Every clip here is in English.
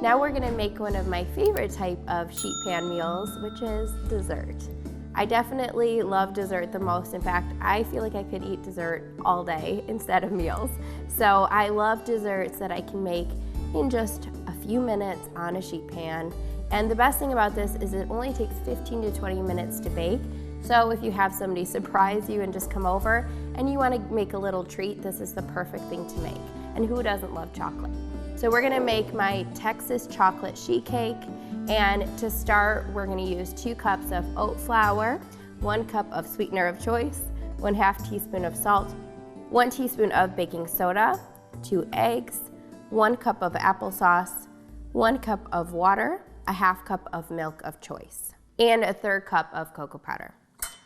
Now we're gonna make one of my favorite type of sheet pan meals, which is dessert. I definitely love dessert the most. In fact, I feel like I could eat dessert all day instead of meals. So I love desserts that I can make in just a few minutes on a sheet pan. And the best thing about this is it only takes 15 to 20 minutes to bake. So if you have somebody surprise you and just come over and you want to make a little treat, this is the perfect thing to make. And who doesn't love chocolate? So we're gonna make my Texas chocolate sheet cake. And to start, we're gonna use 2 cups of oat flour, 1 cup of sweetener of choice, 1/2 teaspoon of salt, 1 teaspoon of baking soda, 2 eggs, 1 cup of applesauce, 1 cup of water, 1/2 cup of milk of choice, and 1/3 cup of cocoa powder.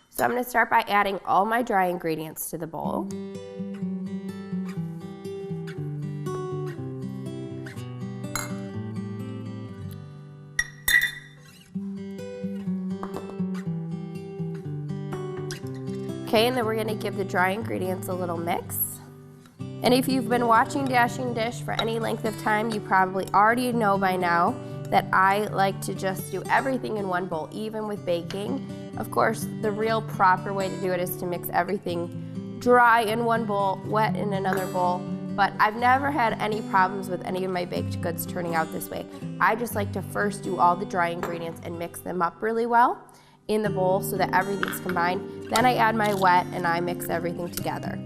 So I'm gonna start by adding all my dry ingredients to the bowl. Okay, and then we're gonna give the dry ingredients a little mix. And if you've been watching Dashing Dish for any length of time, you probably already know by now that I like to just do everything in one bowl, even with baking. Of course, the real proper way to do it is to mix everything dry in one bowl, wet in another bowl, but I've never had any problems with any of my baked goods turning out this way. I just like to first do all the dry ingredients and mix them up really well in the bowl so that everything's combined. Then I add my wet and I mix everything together.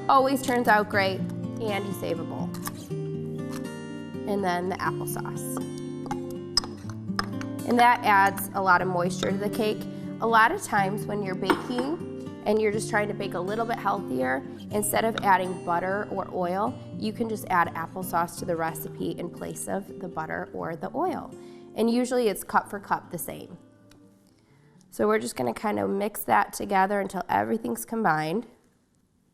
Always turns out great, and you save a bowl. And then the applesauce. And that adds a lot of moisture to the cake. A lot of times when you're baking and you're just trying to bake a little bit healthier, instead of adding butter or oil, you can just add applesauce to the recipe in place of the butter or the oil. And usually it's cup for cup the same. So we're just gonna kind of mix that together until everything's combined.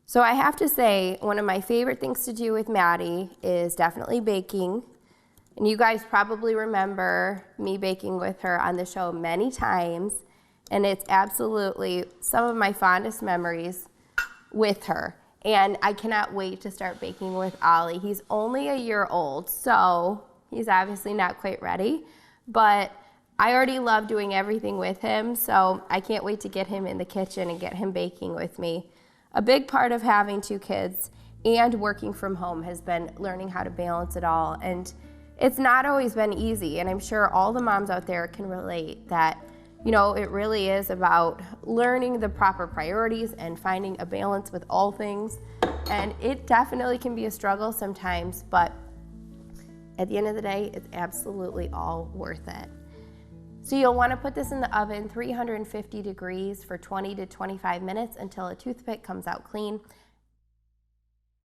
So I have to say, one of my favorite things to do with Maddie is definitely baking. And you guys probably remember me baking with her on the show many times. And it's absolutely some of my fondest memories with her. And I cannot wait to start baking with Ollie. He's only a year old, so he's obviously not quite ready. But I already love doing everything with him, so I can't wait to get him in the kitchen and get him baking with me. A big part of having 2 kids and working from home has been learning how to balance it all. And it's not always been easy, and I'm sure all the moms out there can relate that, you know, it really is about learning the proper priorities and finding a balance with all things. And it definitely can be a struggle sometimes, but at the end of the day, it's absolutely all worth it. So you'll want to put this in the oven 350 degrees for 20 to 25 minutes until a toothpick comes out clean.